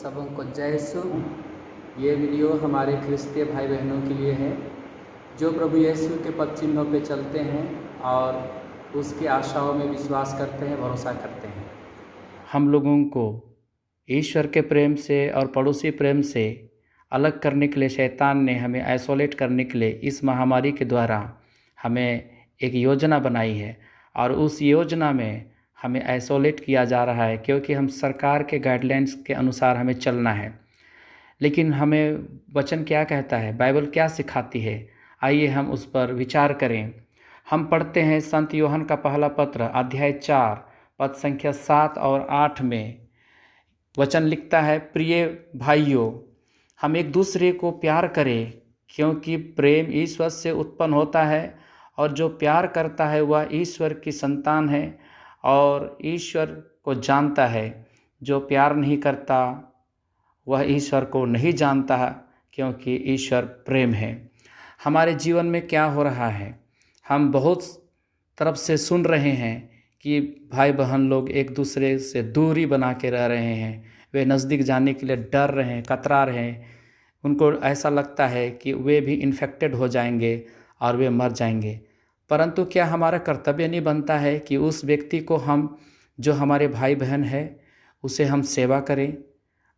सबों को जय यीशु। ये वीडियो हमारे ख्रिस्तीय भाई बहनों के लिए है जो प्रभु यीशु के पद चिन्हों पे चलते हैं और उसकी आशाओं में विश्वास करते हैं, भरोसा करते हैं। हम लोगों को ईश्वर के प्रेम से और पड़ोसी प्रेम से अलग करने के लिए शैतान ने हमें आइसोलेट करने के लिए इस महामारी के द्वारा हमें एक योजना बनाई है और उस योजना में हमें आइसोलेट किया जा रहा है क्योंकि हम सरकार के गाइडलाइंस के अनुसार हमें चलना है। लेकिन हमें वचन क्या कहता है, बाइबल क्या सिखाती है, आइए हम उस पर विचार करें। हम पढ़ते हैं संत यूहन्ना का पहला पत्र अध्याय 4 पद संख्या 7 और 8 में वचन लिखता है, प्रिय भाइयों, हम एक दूसरे को प्यार करें क्योंकि प्रेम ईश्वर से उत्पन्न होता है और जो प्यार करता है वह ईश्वर की संतान है और ईश्वर को जानता है। जो प्यार नहीं करता वह ईश्वर को नहीं जानता क्योंकि ईश्वर प्रेम है। हमारे जीवन में क्या हो रहा है, हम बहुत तरफ से सुन रहे हैं कि भाई बहन लोग एक दूसरे से दूरी बना के रह रहे हैं, वे नज़दीक जाने के लिए डर रहे हैं, कतरा रहे हैं। उनको ऐसा लगता है कि वे भी इन्फेक्टेड हो जाएंगे और वे मर जाएंगे। परंतु क्या हमारा कर्तव्य नहीं बनता है कि उस व्यक्ति को हम जो हमारे भाई बहन है उसे हम सेवा करें,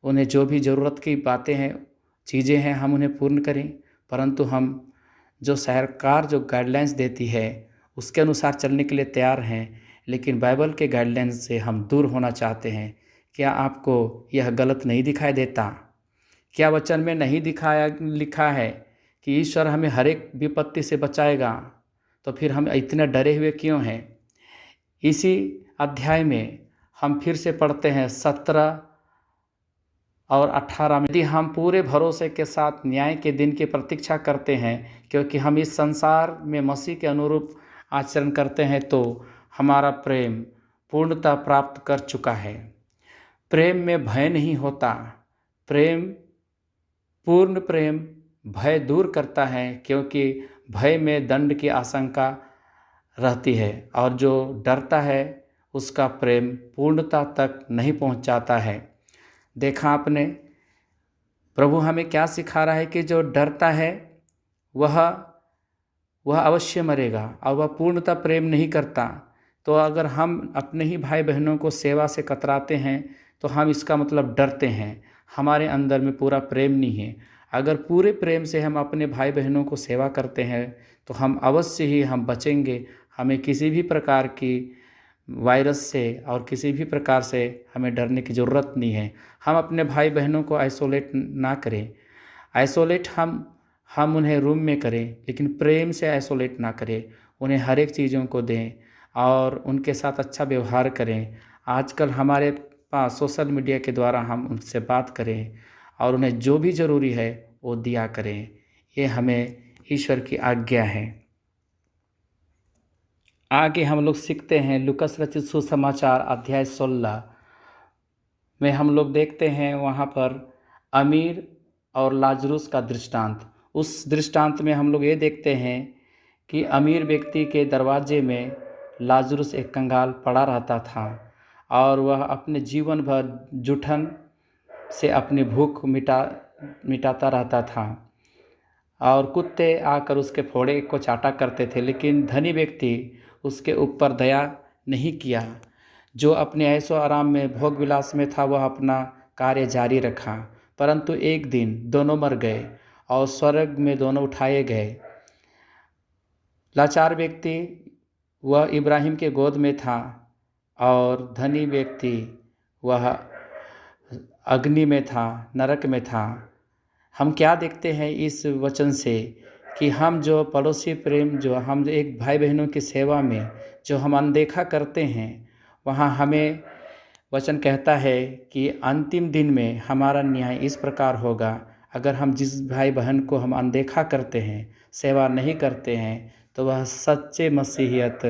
उन्हें जो भी ज़रूरत की बातें हैं, चीज़ें हैं, हम उन्हें पूर्ण करें। परंतु हम जो सरकार जो गाइडलाइंस देती है उसके अनुसार चलने के लिए तैयार हैं, लेकिन बाइबल के गाइडलाइंस से हम दूर होना चाहते हैं। क्या आपको यह गलत नहीं दिखाई देता? क्या वचन में नहीं लिखा है कि ईश्वर हमें हर एक विपत्ति से बचाएगा? तो फिर हम इतने डरे हुए क्यों हैं? इसी अध्याय में हम फिर से पढ़ते हैं 17 और 18 में, यदि हम पूरे भरोसे के साथ न्याय के दिन की प्रतीक्षा करते हैं क्योंकि हम इस संसार में मसीह के अनुरूप आचरण करते हैं तो हमारा प्रेम पूर्णता प्राप्त कर चुका है। प्रेम में भय नहीं होता। पूर्ण प्रेम भय दूर करता है क्योंकि भय में दंड की आशंका रहती है और जो डरता है उसका प्रेम पूर्णता तक नहीं पहुंच जाता है। देखा आपने, प्रभु हमें क्या सिखा रहा है कि जो डरता है वह अवश्य मरेगा और वह पूर्णता प्रेम नहीं करता। तो अगर हम अपने ही भाई बहनों को सेवा से कतराते हैं तो हम इसका मतलब डरते हैं, हमारे अंदर में पूरा प्रेम नहीं है। अगर पूरे प्रेम से हम अपने भाई बहनों को सेवा करते हैं तो हम अवश्य ही हम बचेंगे। हमें किसी भी प्रकार की वायरस से और किसी भी प्रकार से हमें डरने की ज़रूरत नहीं है। हम अपने भाई बहनों को आइसोलेट ना करें। आइसोलेट हम उन्हें रूम में करें, लेकिन प्रेम से आइसोलेट ना करें। उन्हें हर एक चीज़ों को दें और उनके साथ अच्छा व्यवहार करें। आजकल हमारे पास सोशल मीडिया के द्वारा हम उनसे बात करें और उन्हें जो भी ज़रूरी है वो दिया करें। ये हमें ईश्वर की आज्ञा है। आगे हम लोग सीखते हैं लूकस रचित सुसमाचार अध्याय 16 में हम लोग देखते हैं वहाँ पर अमीर और लाजरूस का दृष्टांत। उस दृष्टांत में हम लोग ये देखते हैं कि अमीर व्यक्ति के दरवाजे में लाजरूस एक कंगाल पड़ा रहता था और वह अपने जीवन भर जुठन से अपनी भूख मिटाता रहता था और कुत्ते आकर उसके फोड़े को चाटा करते थे। लेकिन धनी व्यक्ति उसके ऊपर दया नहीं किया। जो अपने ऐशो आराम में भोग विलास में था वह अपना कार्य जारी रखा। परंतु एक दिन दोनों मर गए और स्वर्ग में दोनों उठाए गए। लाचार व्यक्ति वह इब्राहिम के गोद में था और धनी व्यक्ति वह अग्नि में था, नरक में था। हम क्या देखते हैं इस वचन से कि हम जो पड़ोसी प्रेम, जो हम एक भाई बहनों की सेवा में जो हम अनदेखा करते हैं, वहाँ हमें वचन कहता है कि अंतिम दिन में हमारा न्याय इस प्रकार होगा। अगर हम जिस भाई बहन को हम अनदेखा करते हैं, सेवा नहीं करते हैं, तो वह सच्चे मसीहियत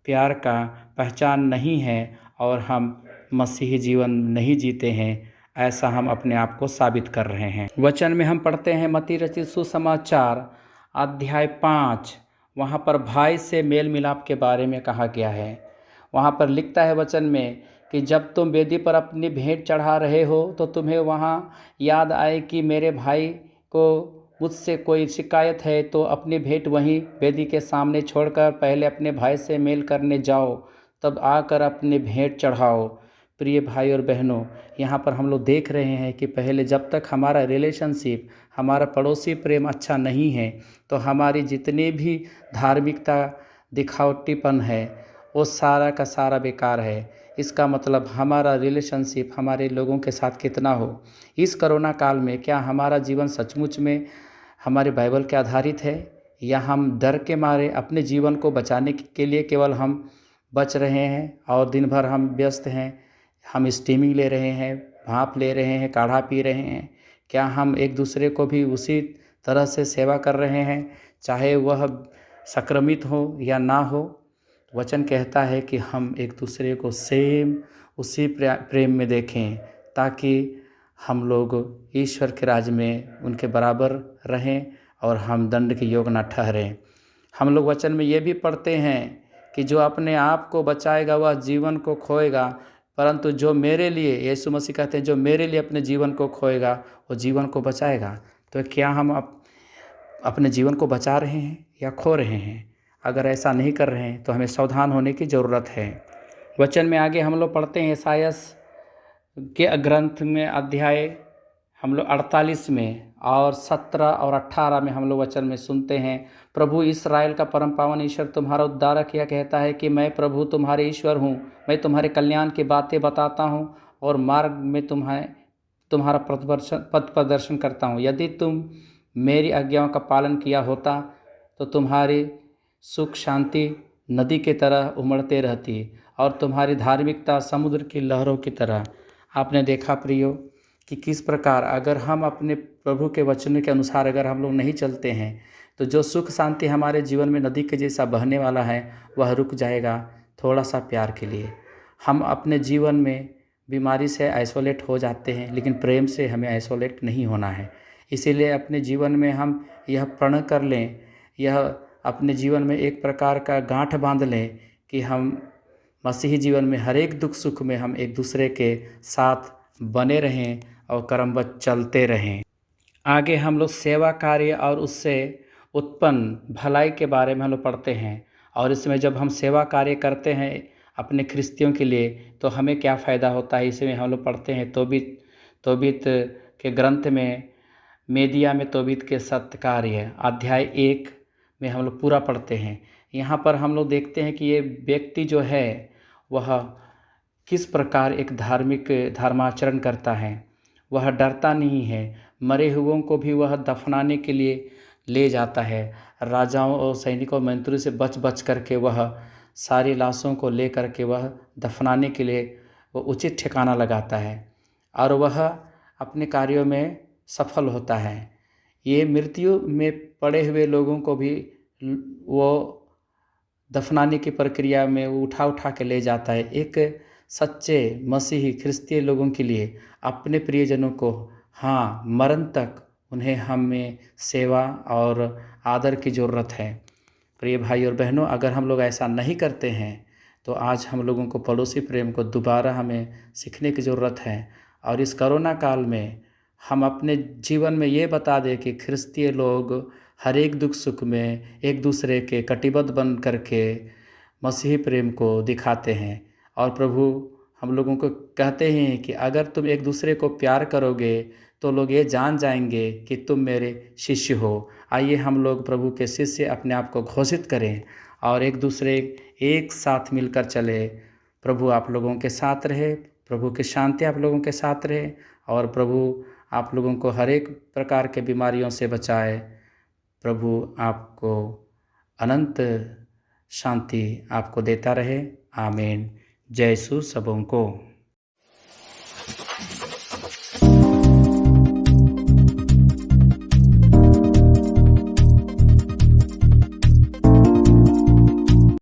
प्यार का पहचान नहीं है और हम मसीही जीवन नहीं जीते हैं। ऐसा हम अपने आप को साबित कर रहे हैं। वचन में हम पढ़ते हैं मत्ती रचित सुसमाचार अध्याय 5, वहाँ पर भाई से मेल मिलाप के बारे में कहा गया है। वहाँ पर लिखता है वचन में कि जब तुम वेदी पर अपनी भेंट चढ़ा रहे हो तो तुम्हें वहाँ याद आए कि मेरे भाई को मुझसे कोई शिकायत है तो अपनी भेंट वहीं वेदी के सामने छोड़कर पहले अपने भाई से मेल करने जाओ, तब आकर अपनी भेंट चढ़ाओ। प्रिय भाई और बहनों, यहाँ पर हम लोग देख रहे हैं कि पहले जब तक हमारा रिलेशनशिप, हमारा पड़ोसी प्रेम अच्छा नहीं है तो हमारी जितनी भी धार्मिकता दिखावटीपन है वो सारा का सारा बेकार है। इसका मतलब हमारा रिलेशनशिप हमारे लोगों के साथ कितना हो। इस कोरोना काल में क्या हमारा जीवन सचमुच में हमारे बाइबल के आधारित है, या हम डर के मारे अपने जीवन को बचाने के लिए केवल हम बच रहे हैं और दिन भर हम व्यस्त हैं, हम स्टीमिंग ले रहे हैं, भाप ले रहे हैं, काढ़ा पी रहे हैं। क्या हम एक दूसरे को भी उसी तरह से सेवा कर रहे हैं, चाहे वह संक्रमित हो या ना हो। वचन कहता है कि हम एक दूसरे को सेम उसी प्रेम में देखें ताकि हम लोग ईश्वर के राज में उनके बराबर रहें और हम दंड के योग न ठहरें। हम लोग वचन में ये भी पढ़ते हैं कि जो अपने आप को बचाएगा वह जीवन को खोएगा, परंतु जो मेरे लिए, यीशु मसीह कहते हैं, जो मेरे लिए अपने जीवन को खोएगा वो जीवन को बचाएगा। तो क्या हम अपने जीवन को बचा रहे हैं या खो रहे हैं? अगर ऐसा नहीं कर रहे हैं तो हमें सावधान होने की ज़रूरत है। वचन में आगे हम लोग पढ़ते हैं यशायाह के ग्रंथ में अध्याय हम लोग 48 में और 17 और 18 में हम लोग वचन में सुनते हैं, प्रभु इस्राएल का परम पावन ईश्वर तुम्हारा उद्धारक यह कहता है कि मैं प्रभु तुम्हारे ईश्वर हूँ। मैं तुम्हारे कल्याण की बातें बताता हूँ और मार्ग में तुम्हारा पथ प्रदर्शन करता हूँ। यदि तुम मेरी आज्ञाओं का पालन किया होता तो तुम्हारी सुख शांति नदी की तरह उमड़ते रहती और तुम्हारी धार्मिकता समुद्र की लहरों की तरह। आपने देखा प्रियो कि किस प्रकार अगर हम अपने प्रभु के वचनों के अनुसार अगर हम लोग नहीं चलते हैं तो जो सुख शांति हमारे जीवन में नदी के जैसा बहने वाला है वह रुक जाएगा थोड़ा सा प्यार के लिए। हम अपने जीवन में बीमारी से आइसोलेट हो जाते हैं, लेकिन प्रेम से हमें आइसोलेट नहीं होना है। इसीलिए अपने जीवन में हम यह प्रण कर लें, यह अपने जीवन में एक प्रकार का गांठ बांध लें कि हम मसीही जीवन में हर एक दुख सुख में हम एक दूसरे के साथ बने रहें और कर्मवश चलते रहें। आगे हम लोग सेवा कार्य और उससे उत्पन्न भलाई के बारे में हम लोग पढ़ते हैं, और इसमें जब हम सेवा कार्य करते हैं अपने ख्रिस्तियों के लिए तो हमें क्या फ़ायदा होता है, इसमें हम लोग पढ़ते हैं तोबीत के ग्रंथ में, मेदिया में तोबीत के सत्कार्य अध्याय 1 में हम लोग पूरा पढ़ते हैं। यहाँ पर हम लोग देखते हैं कि ये व्यक्ति जो है वह किस प्रकार एक धर्माचरण करता है। वह डरता नहीं है, मरे हुओं को भी वह दफनाने के लिए ले जाता है। राजाओं और सैनिकों मंत्रियों से बच करके वह सारी लाशों को ले करके वह दफनाने के लिए वो उचित ठिकाना लगाता है और वह अपने कार्यों में सफल होता है। ये मृत्यु में पड़े हुए लोगों को भी वो दफनाने की प्रक्रिया में उठा के ले जाता है। एक सच्चे मसीही ख्रिस्तीय लोगों के लिए अपने प्रियजनों को मरण तक उन्हें हमें सेवा और आदर की ज़रूरत है। प्रिय भाई और बहनों, अगर हम लोग ऐसा नहीं करते हैं तो आज हम लोगों को पड़ोसी प्रेम को दोबारा हमें सीखने की ज़रूरत है। और इस कोरोना काल में हम अपने जीवन में ये बता दें कि ख्रिस्तीय लोग हर एक दुख सुख में एक दूसरे के कटिबद्ध बन करके मसीही प्रेम को दिखाते हैं। और प्रभु हम लोगों को कहते हैं कि अगर तुम एक दूसरे को प्यार करोगे तो लोग ये जान जाएंगे कि तुम मेरे शिष्य हो। आइए हम लोग प्रभु के शिष्य अपने आप को घोषित करें और एक दूसरे एक साथ मिलकर चले। प्रभु आप लोगों के साथ रहे, प्रभु की शांति आप लोगों के साथ रहे और प्रभु आप लोगों को हर एक प्रकार के बीमारियों से बचाए। प्रभु आपको अनंत शांति आपको देता रहे। आमीन। जय यीशु सबों को।